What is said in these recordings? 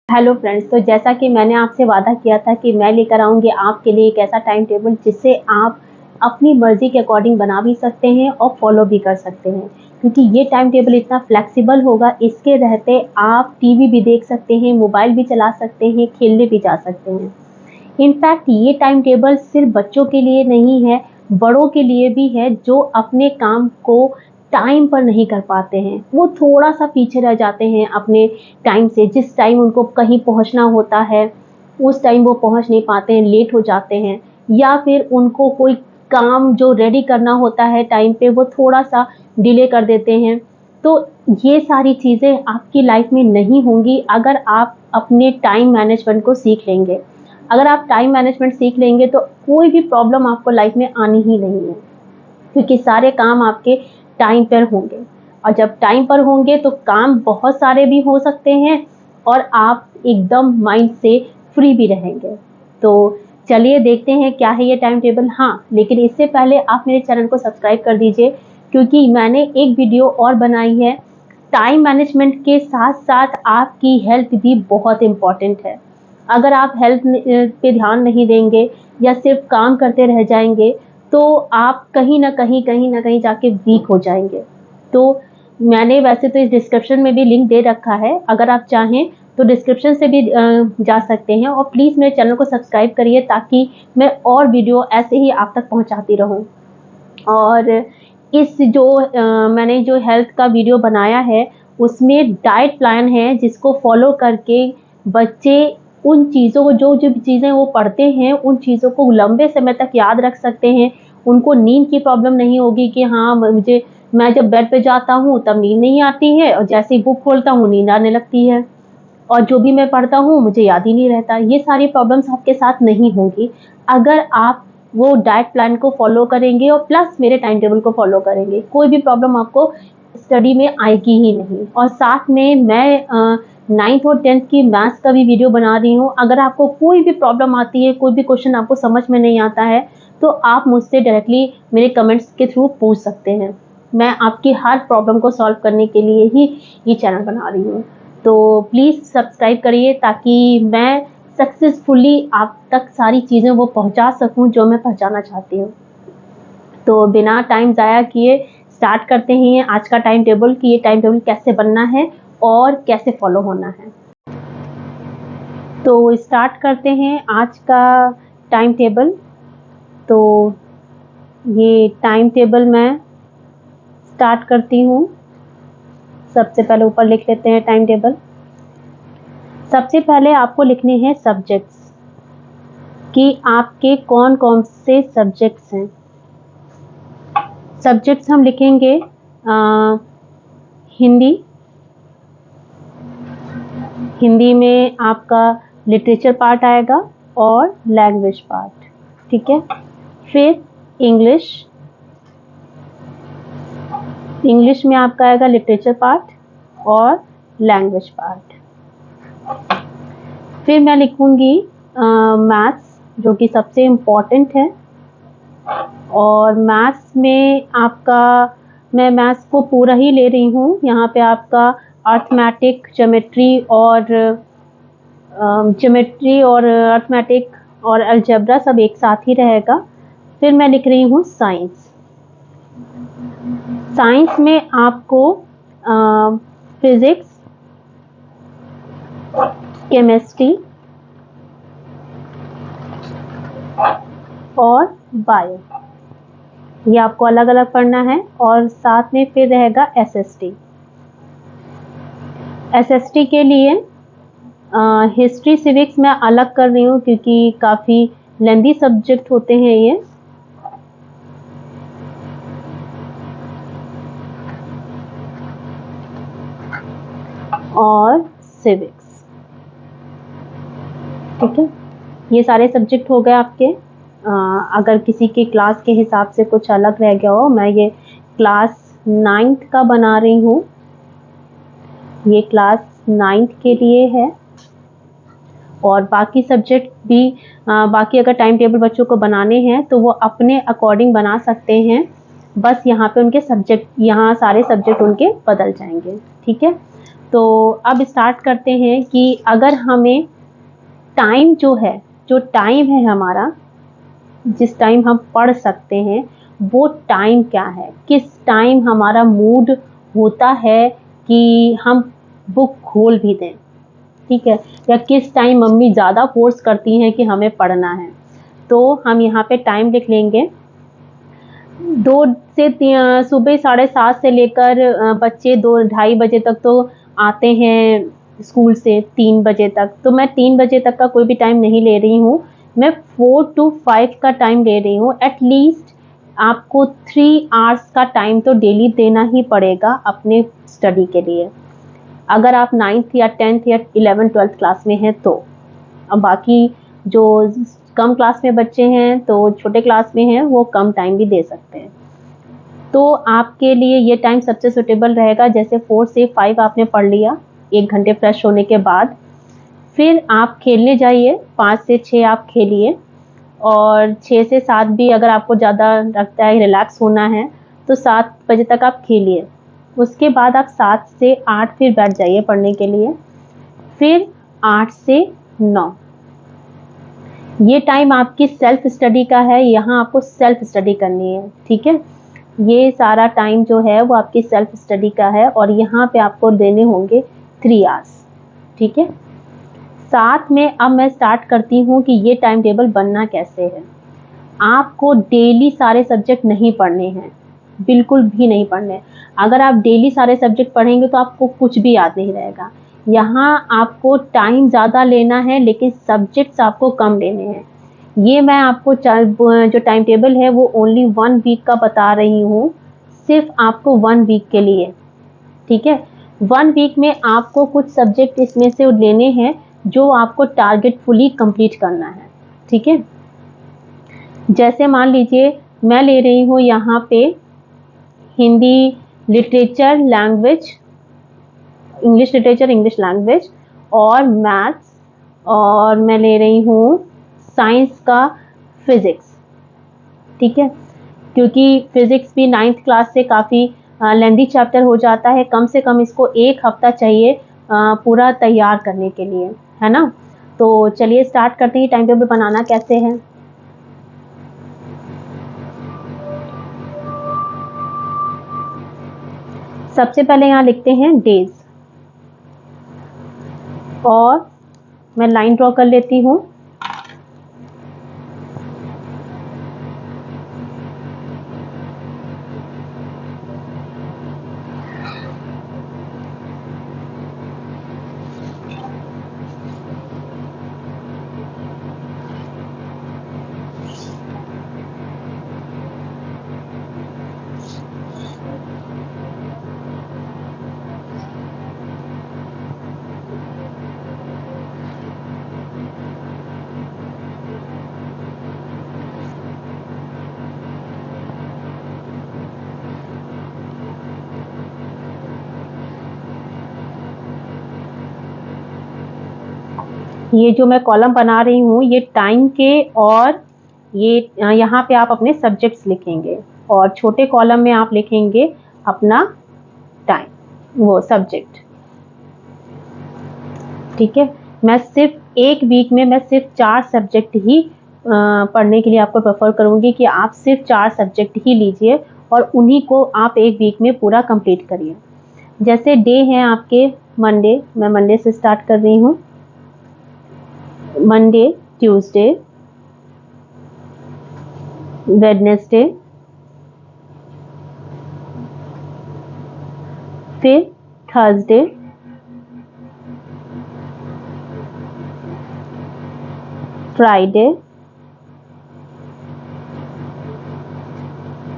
Hello friends, तो जैसा कि मैंने आपसे वादा किया था कि मैं लेकर आऊँगी आपके लिए एक ऐसा टाइम टेबल जिससे आप अपनी मर्ज़ी के अकॉर्डिंग बना भी सकते हैं और फॉलो भी कर सकते हैं। क्योंकि ये टाइम टेबल इतना फ्लेक्सिबल होगा, इसके रहते आप टीवी भी देख सकते हैं, मोबाइल भी चला सकते हैं, खेलने भी जा सकते हैं। इनफैक्ट ये टाइम टेबल सिर्फ बच्चों के लिए नहीं है, बड़ों के लिए भी है जो अपने काम को टाइम पर नहीं कर पाते हैं। वो थोड़ा-सा पीछे रह जाते हैं अपने टाइम से, जिस टाइम उनको कहीं पहुँचना होता है, उस टाइम वो पहुँच नहीं पाते हैं, लेट हो जाते हैं, या फिर उनको कोई काम जो रेडी करना होता है टाइम पे, वो थोड़ा-सा डिले कर देते हैं। तो ये सारी चीज़ें आपकी लाइफ में नहीं होंगी अगर आप अपने टाइम मैनेजमेंट को सीख लेंगे। अगर आप टाइम मैनेजमेंट सीख लेंगे तो कोई भी प्रॉब्लम आपको लाइफ में आनी ही नहीं है, क्योंकि सारे काम आपके टाइम पर होंगे। और जब टाइम पर होंगे तो काम बहुत सारे भी हो सकते हैं और आप एकदम माइंड से फ्री भी रहेंगे। तो चलिए देखते हैं क्या है ये टाइम टेबल। हाँ, लेकिन इससे पहले आप मेरे चैनल को सब्सक्राइब कर दीजिए, क्योंकि मैंने एक वीडियो और बनाई है। टाइम मैनेजमेंट के साथ-साथ आपकी हेल्थ भी बहुत इम्पोर्टेंट है। अगर आप हेल्थ पे ध्यान नहीं देंगे या सिर्फ काम करते रह जाएँगे, तो आप कहीं न कहीं जाके वीक हो जाएँगे। तो मैंने वैसे तो इस डिस्क्रिप्शन में भी लिंक दे रखा है, अगर आप चाहें तो डिस्क्रिप्शन से भी जा सकते हैं। और प्लीज़ मेरे चैनल को सब्सक्राइब करिए ताकि मैं और वीडियो ऐसे ही आप तक पहुँचाती रहूँ। और इस जो मैंने जो हेल्थ का वीडियो बनाया है, उसमें डाइट प्लान है जिसको फॉलो करके बच्चे उन चीज़ों को जो चीज़ें वो पढ़ते हैं, उन चीज़ों को लंबे समय तक याद रख सकते हैं। उनको नींद की प्रॉब्लम नहीं होगी कि हाँ, मैं जब बेड पे जाता हूँ तब नींद नहीं आती है और जैसे ही बुक खोलता हूँ नींद आने लगती है, और जो भी मैं पढ़ता हूँ मुझे याद ही नहीं रहता। ये सारी प्रॉब्लम्स आपके साथ नहीं होंगी अगर आप वो डाइट प्लान को फॉलो करेंगे और प्लस मेरे टाइम टेबल को फॉलो करेंगे। कोई भी प्रॉब्लम आपको स्टडी में आएगी ही नहीं। और साथ में मैं 9th और 10th की मैथ्स का भी वीडियो बना रही हूँ। अगर आपको कोई भी प्रॉब्लम आती है, कोई भी क्वेश्चन आपको समझ में नहीं आता है, तो आप मुझसे डायरेक्टली मेरे कमेंट्स के थ्रू पूछ सकते हैं। मैं आपकी हर प्रॉब्लम को सॉल्व करने के लिए ही ये चैनल बना रही हूँ। तो प्लीज़ सब्सक्राइब करिए ताकि मैं सक्सेसफुली आप तक सारी चीज़ें वो पहुंचा सकूं जो मैं पहुंचाना चाहती हूँ। तो बिना टाइम ज़ाया किए स्टार्ट करते हैं आज का टाइम टेबल कि ये टाइम टेबल कैसे बनना है और कैसे फॉलो होना है। तो स्टार्ट करते हैं आज का टाइम टेबल। तो ये टाइम टेबल मैं स्टार्ट करती हूँ। सबसे पहले ऊपर लिख लेते हैं टाइम टेबल। सबसे पहले आपको लिखने हैं सब्जेक्ट्स कि आपके कौन कौन से सब्जेक्ट्स हैं। सब्जेक्ट्स हम लिखेंगे हिंदी में आपका लिटरेचर पार्ट आएगा और लैंग्वेज पार्ट, ठीक है। फिर इंग्लिश में आपका आएगा लिटरेचर पार्ट और लैंग्वेज पार्ट। फिर मैं लिखूंगी मैथ्स, जो कि सबसे इम्पोर्टेंट है। और मैथ्स में आपका, मैं मैथ्स को पूरा ही ले रही हूँ। यहाँ पे आपका अर्थमेटिक, ज्योमेट्री और अर्थमेटिक और अलजेब्रा सब एक साथ ही रहेगा। फिर मैं लिख रही हूँ साइंस में आपको फिजिक्स, केमिस्ट्री और बायो, ये आपको अलग अलग पढ़ना है। और साथ में फिर रहेगा एसएसटी के लिए हिस्ट्री, सिविक्स मैं अलग कर रही हूँ क्योंकि काफ़ी लेंथी सब्जेक्ट होते हैं ये। और सिविक्स, ठीक है। ये सारे सब्जेक्ट हो गए आपके। अगर किसी के क्लास के हिसाब से कुछ अलग रह गया हो, मैं ये क्लास 9th का बना रही हूँ। ये क्लास 9th के लिए है। और बाकी सब्जेक्ट भी बाकी अगर टाइम टेबल बच्चों को बनाने हैं तो वो अपने अकॉर्डिंग बना सकते हैं। बस यहाँ पे उनके सब्जेक्ट, यहाँ सारे सब्जेक्ट उनके बदल जाएंगे, ठीक है। तो अब स्टार्ट करते हैं कि अगर हमें टाइम जो टाइम है हमारा, जिस टाइम हम पढ़ सकते हैं, वो टाइम क्या है, किस टाइम हमारा मूड होता है कि हम बुक खोल भी दें, ठीक है, या किस टाइम मम्मी ज़्यादा फोर्स करती हैं कि हमें पढ़ना है। तो हम यहाँ पे टाइम लिख लेंगे। 2 से सुबह 7:30 से लेकर बच्चे 2-2:30 बजे तक तो आते हैं स्कूल से 3 बजे तक, तो मैं 3 बजे तक का कोई भी टाइम नहीं ले रही हूँ, मैं 4 to 5 का टाइम ले रही हूँ। एटलीस्ट आपको 3 आवर्स का टाइम तो डेली देना ही पड़ेगा अपने स्टडी के लिए, अगर आप 9th या 10th या 11th 12th क्लास में हैं तो। अब बाकी जो कम क्लास में बच्चे हैं, तो छोटे क्लास में हैं, वो कम टाइम भी दे सकते हैं। तो आपके लिए ये टाइम सबसे सूटेबल रहेगा। जैसे 4 से 5 आपने पढ़ लिया 1 घंटे फ्रेश होने के बाद, फिर आप खेलने जाइए, 5 से 6 आप खेलिए, और 6 से 7 भी अगर आपको ज़्यादा लगता है रिलैक्स होना है तो 7 बजे तक आप खेलिए। उसके बाद आप 7 से 8 फिर बैठ जाइए पढ़ने के लिए, फिर 8 से 9 ये टाइम आपकी सेल्फ स्टडी का है, यहाँ आपको सेल्फ स्टडी करनी है, ठीक है। ये सारा टाइम जो है वो आपकी सेल्फ स्टडी का है, और यहाँ पे आपको देने होंगे 3 आवर्स, ठीक है। साथ में अब मैं स्टार्ट करती हूँ कि ये टाइम टेबल बनना कैसे है। आपको डेली सारे सब्जेक्ट नहीं पढ़ने हैं, बिल्कुल भी नहीं पढ़ने। अगर आप डेली सारे सब्जेक्ट पढ़ेंगे तो आपको कुछ भी याद नहीं रहेगा। यहाँ आपको टाइम ज़्यादा लेना है, लेकिन सब्जेक्ट्स आपको कम लेने हैं। ये मैं आपको जो टाइम टेबल है वो ओनली 1 वीक का बता रही हूँ, सिर्फ आपको 1 वीक के लिए, ठीक है। 1 वीक में आपको कुछ सब्जेक्ट इसमें से लेने हैं जो आपको टारगेटफुली कंप्लीट करना है, ठीक है। जैसे मान लीजिए मैं ले रही हूँ यहाँ पे Hindi literature language, English literature English language, और मैथ्स, और मैं ले रही हूँ साइंस का फिज़िक्स, ठीक है। क्योंकि फिज़िक्स भी 9th क्लास से काफ़ी लेंदी चैप्टर हो जाता है, कम से कम इसको 1 हफ्ता चाहिए पूरा तैयार करने के लिए, है ना। तो चलिए स्टार्ट करते हैं टाइम टेबल बनाना कैसे है। सबसे पहले यहाँ लिखते हैं डेज, और मैं लाइन ड्रॉ कर लेती हूँ। ये जो मैं कॉलम बना रही हूँ ये टाइम के, और ये यहाँ पे आप अपने सब्जेक्ट्स लिखेंगे, और छोटे कॉलम में आप लिखेंगे अपना टाइम, वो सब्जेक्ट, ठीक है। मैं सिर्फ 1 वीक में मैं सिर्फ 4 सब्जेक्ट ही पढ़ने के लिए आपको प्रेफर करूँगी कि आप सिर्फ 4 सब्जेक्ट ही लीजिए, और उन्हीं को आप 1 वीक में पूरा कंप्लीट करिए। जैसे डे हैं आपके मंडे, मैं मंडे से स्टार्ट कर रही हूँ। मंडे, ट्यूसडे, वेडनेसडे, फिर थर्सडे, फ्राइडे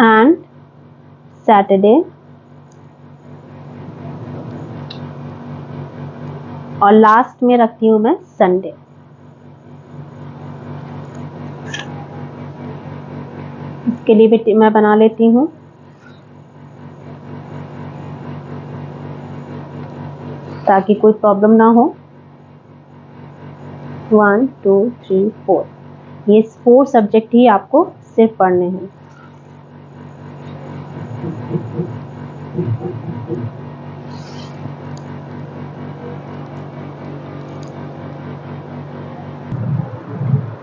एंड सैटरडे, और लास्ट में रखती हूँ मैं संडे। इसके लिए भी मैं बना लेती हूँ। ताकि कोई प्रॉब्लम ना हो। 1 2 3 4 ये 4 सब्जेक्ट ही आपको सिर्फ पढ़ने हैं।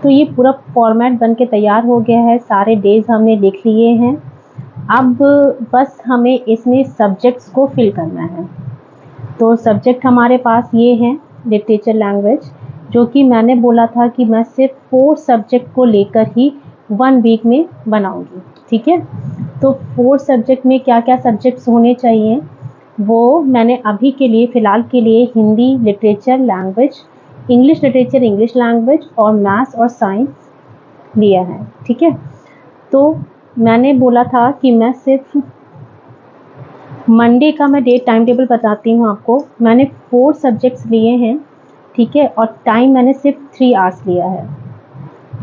तो ये पूरा फॉर्मेट बन के तैयार हो गया है, सारे डेज़ हमने लिख लिए हैं। अब बस हमें इसमें सब्जेक्ट्स को फिल करना है। तो सब्जेक्ट हमारे पास ये हैं, लिटरेचर लैंग्वेज, जो कि मैंने बोला था कि मैं सिर्फ 4 सब्जेक्ट को लेकर ही 1 वीक में बनाऊंगी, ठीक है। तो 4 सब्जेक्ट में क्या क्या सब्जेक्ट्स होने चाहिए वो मैंने अभी के लिए फ़िलहाल के लिए Hindi literature language, English literature English language और मैथ्स और साइंस लिया है, ठीक है। तो मैंने बोला था कि मैं सिर्फ मंडे का मैं डेट टाइम टेबल बताती हूँ आपको। मैंने 4 सब्जेक्ट्स लिए हैं, ठीक है, और टाइम मैंने सिर्फ 3 आवर्स लिया है।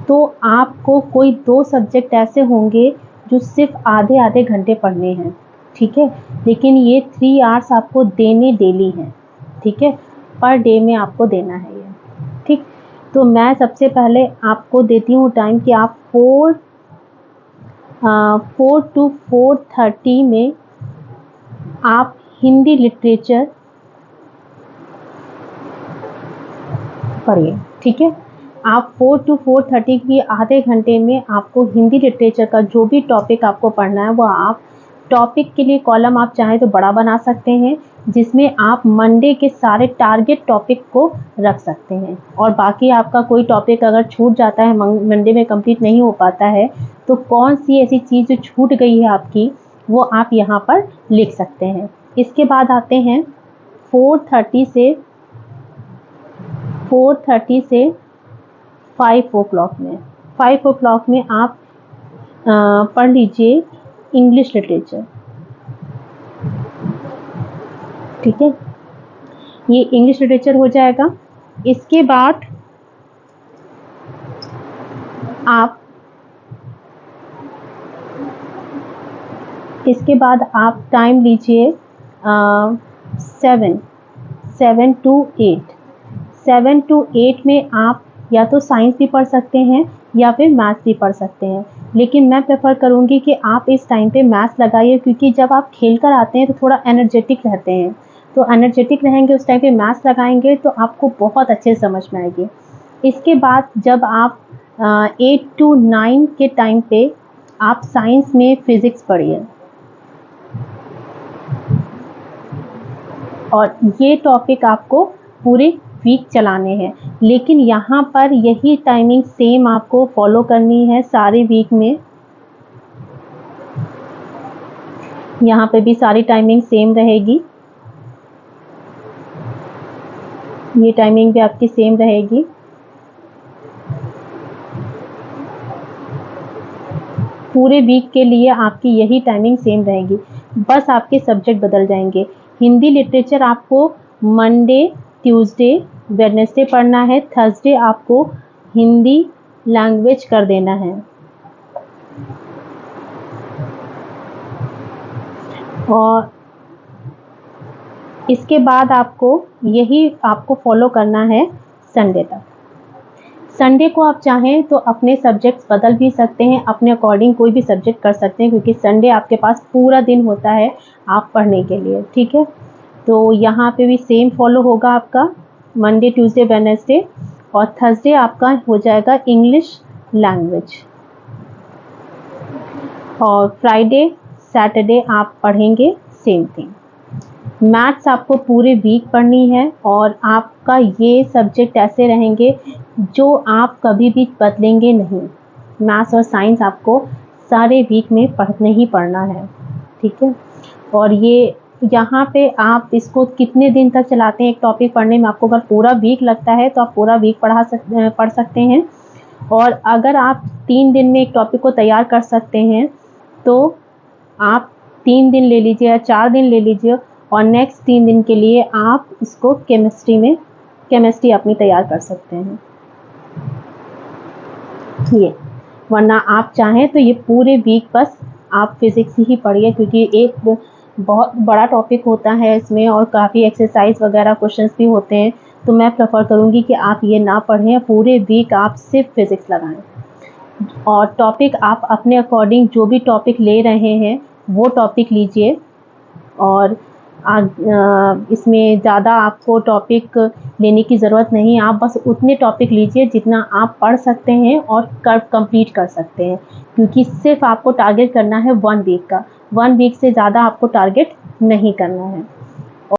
तो आपको कोई 2 सब्जेक्ट ऐसे होंगे जो सिर्फ आधे आधे घंटे पढ़ने हैं, ठीक है, लेकिन ये 3 आवर्स आपको देने डेली हैं, ठीक है, पर डे में आपको देना है ये, ठीक। तो मैं सबसे पहले आपको देती हूँ टाइम कि आप 4 to 4:30 में आप हिंदी लिटरेचर पढ़िए, ठीक है। आप 4 to 4:30 की आधे घंटे में आपको हिंदी लिटरेचर का जो भी टॉपिक आपको पढ़ना है वो आप टॉपिक के लिए कॉलम आप चाहें तो बड़ा बना सकते हैं, जिसमें आप मंडे के सारे टारगेट टॉपिक को रख सकते हैं। और बाकी आपका कोई टॉपिक अगर छूट जाता है, मंडे में कंप्लीट नहीं हो पाता है, तो कौन सी ऐसी चीज़ जो छूट गई है आपकी वो आप यहाँ पर लिख सकते हैं। इसके बाद आते हैं 4:30 से 5 o'clock में। 5 o'clock में आप पढ़ लीजिए इंग्लिश लिटरेचर, ठीक है, ये इंग्लिश लिटरेचर हो जाएगा। इसके बाद आप टाइम लीजिए 7 to 8। 7 to 8 में आप या तो साइंस भी पढ़ सकते हैं या फिर मैथ्स भी पढ़ सकते हैं, लेकिन मैं प्रेफर करूँगी कि आप इस टाइम पे मैथ्स लगाइए, क्योंकि जब आप खेल कर आते हैं तो थोड़ा एनर्जेटिक रहते हैं, तो एनर्जेटिक रहेंगे उस टाइम पे मैथ्स लगाएंगे तो आपको बहुत अच्छे से समझ में आएगी। इसके बाद जब आप 8 to 9 के टाइम पे आप साइंस में फिज़िक्स पढ़िए, और ये टॉपिक आपको पूरे वीक चलाने हैं। लेकिन यहाँ पर यही टाइमिंग सेम आपको फॉलो करनी है सारे वीक में। यहाँ पे भी सारी टाइमिंग सेम रहेगी, ये टाइमिंग भी आपकी सेम रहेगी। पूरे वीक के लिए आपकी यही टाइमिंग सेम रहेगी, बस आपके सब्जेक्ट बदल जाएंगे। हिंदी लिटरेचर आपको मंडे, ट्यूसडे, वेडनेसडे पढ़ना है, थर्सडे आपको हिंदी लैंग्वेज कर देना है, और इसके बाद आपको फॉलो करना है संडे तक। संडे को आप चाहें तो अपने सब्जेक्ट्स बदल भी सकते हैं, अपने अकॉर्डिंग कोई भी सब्जेक्ट कर सकते हैं, क्योंकि संडे आपके पास पूरा दिन होता है आप पढ़ने के लिए, ठीक है। तो यहाँ पे भी सेम फॉलो होगा आपका मंडे, ट्यूसडे, वेडनेसडे, और थर्सडे आपका हो जाएगा इंग्लिश लैंग्वेज, और फ्राइडे, सैटरडे आप पढ़ेंगे सेम थिंग। मैथ्स आपको पूरे वीक पढ़नी है, और आपका ये सब्जेक्ट ऐसे रहेंगे जो आप कभी भी बदलेंगे नहीं। मैथ्स और साइंस आपको सारे वीक में ही पढ़ना है, ठीक है। और ये यहाँ पे आप इसको कितने दिन तक चलाते हैं एक टॉपिक पढ़ने में, आपको अगर पूरा वीक लगता है तो आप पूरा वीक पढ़ सकते हैं, और अगर आप 3 दिन में एक टॉपिक को तैयार कर सकते हैं तो आप 3 दिन ले लीजिए या 4 दिन ले लीजिए, और नेक्स्ट 3 दिन के लिए आप इसको केमिस्ट्री अपनी तैयार कर सकते हैं ये। वरना आप चाहें तो ये पूरे वीक बस आप फिज़िक्स ही पढ़िए, क्योंकि एक बहुत बड़ा टॉपिक होता है इसमें और काफ़ी एक्सरसाइज वगैरह क्वेश्चंस भी होते हैं, तो मैं प्रेफर करूँगी कि आप ये ना पढ़ें, पूरे वीक आप सिर्फ फिज़िक्स लगाएं। और टॉपिक आप अपने अकॉर्डिंग जो भी टॉपिक ले रहे हैं वो टॉपिक लीजिए, और इसमें ज़्यादा आपको टॉपिक लेने की ज़रूरत नहीं है, आप बस उतने टॉपिक लीजिए जितना आप पढ़ सकते हैं और कंप्लीट कर सकते हैं, क्योंकि सिर्फ आपको टारगेट करना है 1 वीक का, 1 वीक से ज़्यादा आपको टारगेट नहीं करना है।